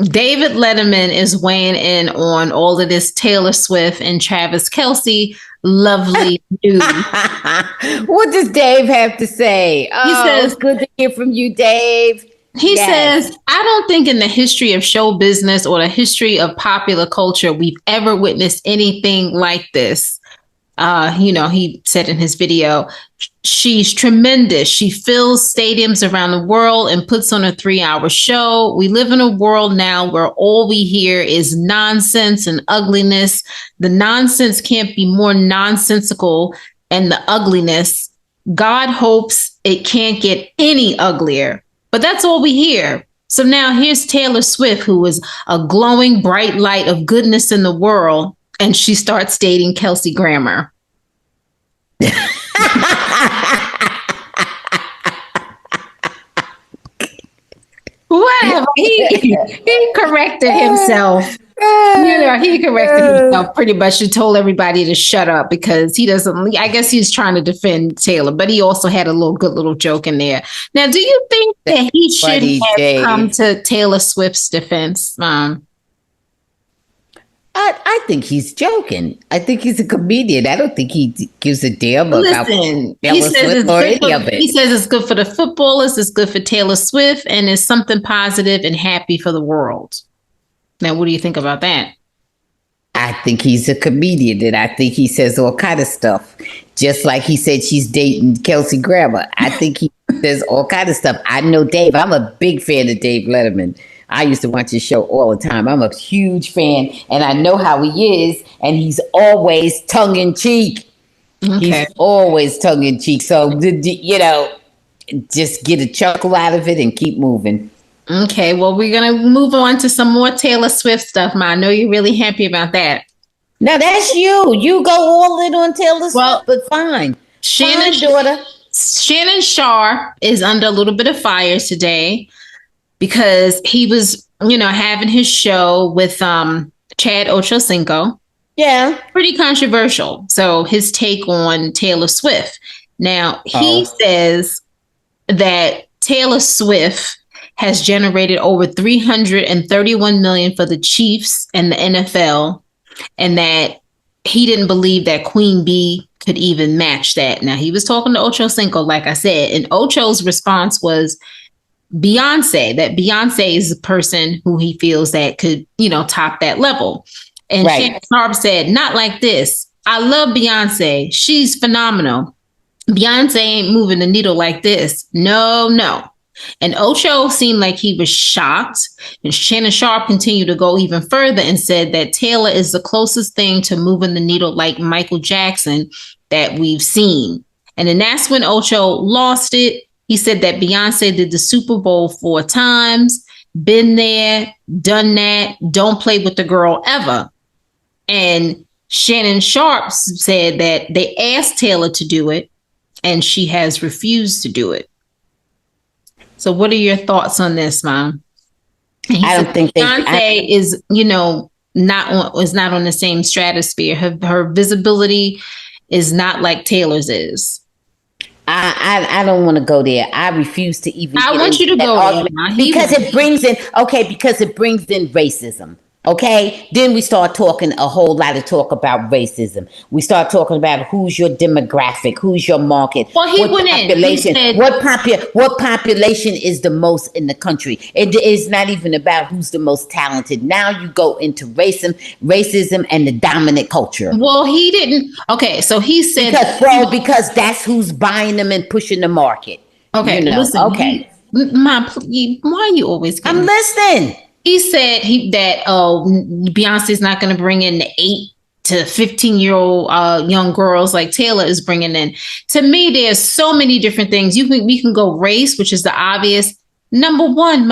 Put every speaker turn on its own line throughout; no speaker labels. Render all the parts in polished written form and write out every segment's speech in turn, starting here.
David Letterman is weighing in on all of this Taylor Swift and Travis Kelce lovely news.
What does Dave have to say?
He
Oh,
says,
it's good to hear from you, Dave.
he
Yes.
says, I don't think in the history of show business or the history of popular culture we've ever witnessed anything like this. He said in his video, she's tremendous. She fills stadiums around the world and puts on a 3-hour show. We live in a world now where all we hear is nonsense and ugliness. The nonsense can't be more nonsensical, and the ugliness, God hopes it can't get any uglier. But that's all we hear. So now here's Taylor Swift, who is a glowing bright light of goodness in the world, and she starts dating Kelsey Grammer. Whatever. He corrected himself. He corrected himself pretty much. He told everybody to shut up because he doesn't. I guess he's trying to defend Taylor, but he also had a good little joke in there. Now, do you think that he should have come to Taylor Swift's defense, Mom?
I think he's joking. I think he's a comedian. I don't think he gives a damn about Taylor Swift or any of it.
He says it's good for the footballers, it's good for Taylor Swift, and it's something positive and happy for the world. Now, what do you think about that?
I think he's a comedian, and I think he says all kind of stuff. Just like he said she's dating Kelsey Grammer. I think he says all kind of stuff. I know Dave. I'm a big fan of Dave Letterman. I used to watch his show all the time. I'm a huge fan, and I know how he is, and he's always tongue in cheek. Okay. He's always tongue in cheek. So, just get a chuckle out of it and keep moving.
Okay, well, we're going to move on to some more Taylor Swift stuff, Ma. I know you're really happy about that.
No, that's you. You go all in on Taylor Swift, but fine.
Shannon Sharpe is under a little bit of fire today because he was, having his show with Chad Ochocinco.
Yeah.
Pretty controversial. So his take on Taylor Swift. Now, he says that Taylor Swift has generated over $331 million for the Chiefs and the NFL, and that he didn't believe that Queen Bee could even match that. Now, he was talking to Ochocinco, like I said, and Ocho's response was Beyonce, that Beyonce is a person who he feels that could, top that level. And Shannon Sharpe said, not like this. I love Beyonce. She's phenomenal. Beyonce ain't moving the needle like this. No. And Ocho seemed like he was shocked. And Shannon Sharpe continued to go even further and said that Taylor is the closest thing to moving the needle like Michael Jackson that we've seen. And then that's when Ocho lost it. He said that Beyonce did the Super Bowl 4 times, been there, done that, don't play with the girl ever. And Shannon Sharpe said that they asked Taylor to do it, and she has refused to do it. So what are your thoughts on this, Mom?
I don't think
Beyonce is, not on the same stratosphere. Her visibility is not like Taylor's is.
I don't want to go there. I refuse to even.
I want you to go there
because it brings in racism. Okay, then we start talking a whole lot of talk about racism. We start talking about who's your demographic, who's your market.
Well, he went
population,
in.
What population is the most in the country? It is not even about who's the most talented. Now you go into racism, and the dominant culture.
Well, he didn't. Okay, so he said
because that's who's buying them and pushing the market.
Okay, listen. Okay, Mom, why are you always?
I'm listening.
He said that Beyonce's not going to bring in the 8 to 15-year-old young girls like Taylor is bringing in. To me, there's so many different things. We can go race, which is the obvious. Number one,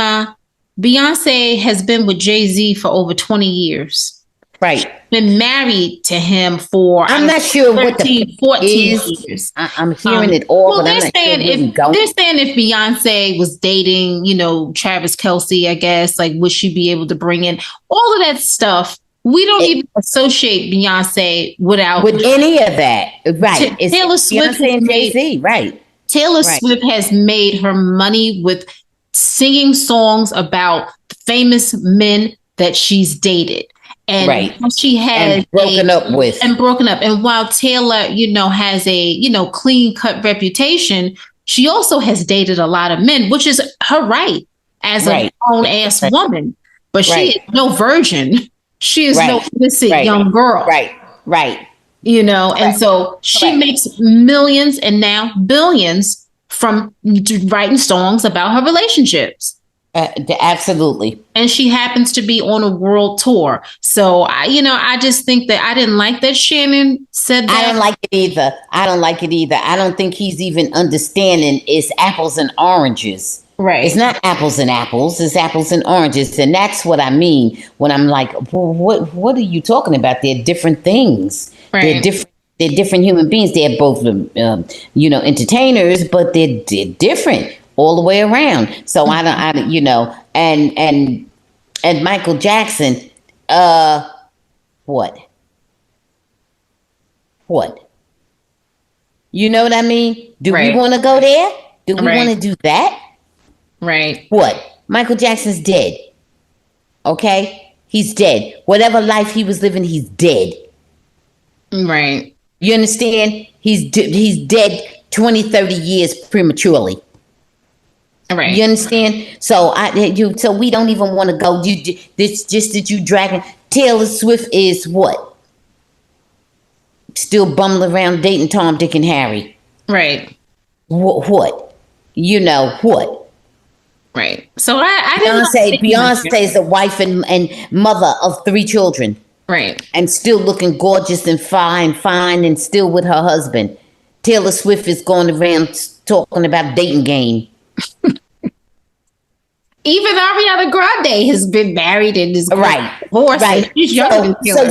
Beyonce has been with Jay-Z for over 20 years.
Right.
Been married to him for
I'm not sure
13, 14 years.
I'm hearing it all, but
they're saying if Beyonce was dating, Travis Kelce, I guess, like would she be able to bring in all of that stuff? We don't even associate Beyonce with
any of that. Right.
Taylor Swift
and Jay-Z, right.
Taylor Swift has made her money with singing songs about famous men that she's dated. And she has broken up. And while Taylor, has a, clean cut reputation, she also has dated a lot of men, which is her right as a grown ass woman. But she is no virgin. She is no innocent young girl.
Right.
And so she makes millions and now billions from writing songs about her relationships.
Absolutely.
And she happens to be on a world tour. So, I just think that I didn't like that Shannon said that.
I don't like it either. I don't think he's even understanding it's apples and oranges.
Right.
It's not apples and apples. It's apples and oranges. And that's what I mean when I'm like, well, what are you talking about? They're different things.
Right.
They're different human beings. They're both, entertainers, but they're different all the way around. So and Michael Jackson, what? You know what I mean? Do we want to go there? Do we want to do that?
Right.
What? Michael Jackson's dead. Okay? He's dead. Whatever life he was living, he's dead.
Right.
You understand? He's dead 20, 30 years prematurely.
Right.
You understand? So so we don't even want to go. It's just that you dragging. Taylor Swift is what? Still bumbling around dating Tom, Dick, and Harry.
Right.
What? What?
Right. So I
Beyonce is the wife and mother of 3 children.
Right.
And still looking gorgeous and fine, and still with her husband. Taylor Swift is going around talking about dating game.
Even Ariana Grande has been married and is divorced.
Right.
She's younger than Taylor.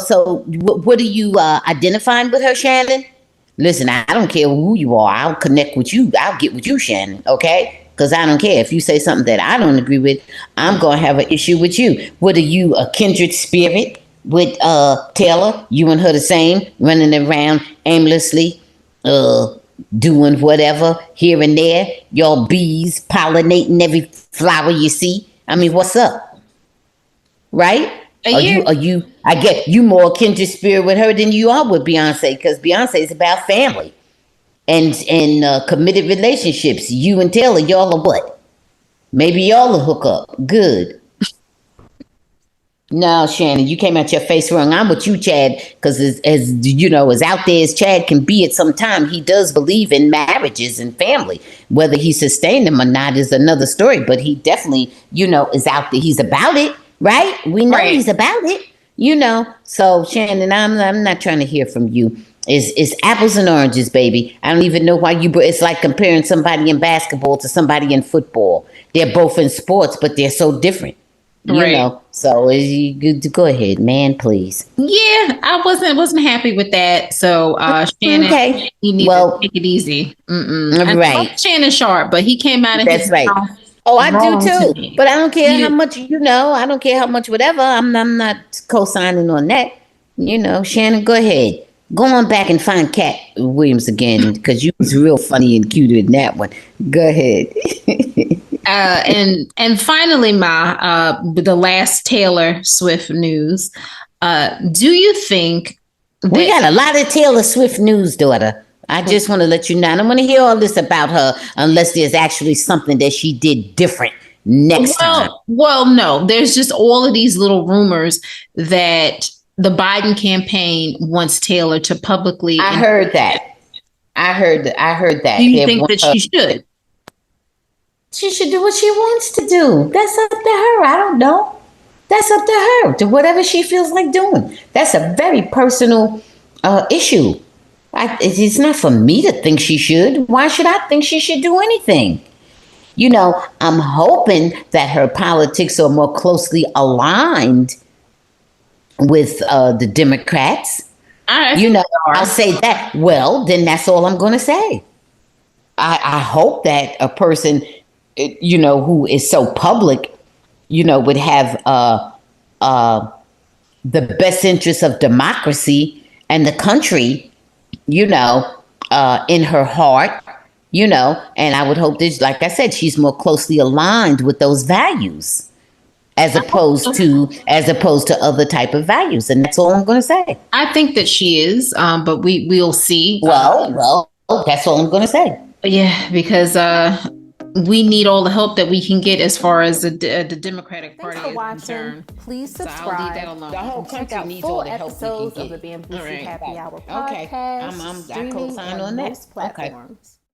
So what are you identifying with her, Shannon? Listen, I don't care who you are. I'll connect with you. I'll get with you, Shannon. Okay? Because I don't care if you say something that I don't agree with. I'm gonna have an issue with you. What are you, a kindred spirit with Taylor? You and her the same, running around aimlessly, doing whatever here and there. Y'all bees pollinating every flower you see. I mean, what's up? Right? Are you? I get you more kindred spirit with her than you are with Beyonce, because Beyonce is about family and committed relationships. You and Taylor, y'all are what? Maybe y'all will hook up. Good. No, Shannon, you came out your face wrong. I'm with you, Chad, because as out there as Chad can be at some time, he does believe in marriages and family. Whether he sustained them or not is another story, but he definitely, is out there. He's about it, right? We know he's about it, So, Shannon, I'm not trying to hear from you. It's apples and oranges, baby. I don't even know why it's like comparing somebody in basketball to somebody in football. They're both in sports, but they're so different. So go ahead, man, please.
Yeah, I wasn't happy with that. So Shannon, you need to take it easy. I love Shannon Sharpe, but he came out of his mouth.
Oh, I do too. But I don't care how much I don't care how much whatever. I'm not co-signing on that. Shannon, go ahead. Go on back and find Cat Williams again, because you was real funny and cute in that one. Go ahead.
And finally, the last Taylor Swift news. Do you think
we got a lot of Taylor Swift news, daughter? I just want to let you know. I don't want to hear all this about her unless there's actually something that she did different next time.
Well, no. There's just all of these little rumors that the Biden campaign wants Taylor to publicly.
I heard that.
Do you think that she should?
She should do what she wants to do. That's up to her. I don't know. That's up to her. To whatever she feels like doing. That's a very personal issue. It's not for me to think she should. Why should I think she should do anything? I'm hoping that her politics are more closely aligned with the Democrats. I'll say that. Well, then that's all I'm going to say. I hope that a person, who is so public, would have the best interests of democracy and the country, in her heart, you know, and I would hope that, like I said, she's more closely aligned with those values as opposed to other type of values. And that's all I'm going to say.
I think that she is, but we'll see.
Well, that's all I'm going to say.
Yeah, because we need all the help that we can get as far as the Democratic Party is concerned.
Please subscribe.
So I'll leave that alone.
The whole country needs all the help we can
episodes
get.
of the Bamgboshe Happy Hour
Okay.
podcast.
I co-sign on that.
Most platforms.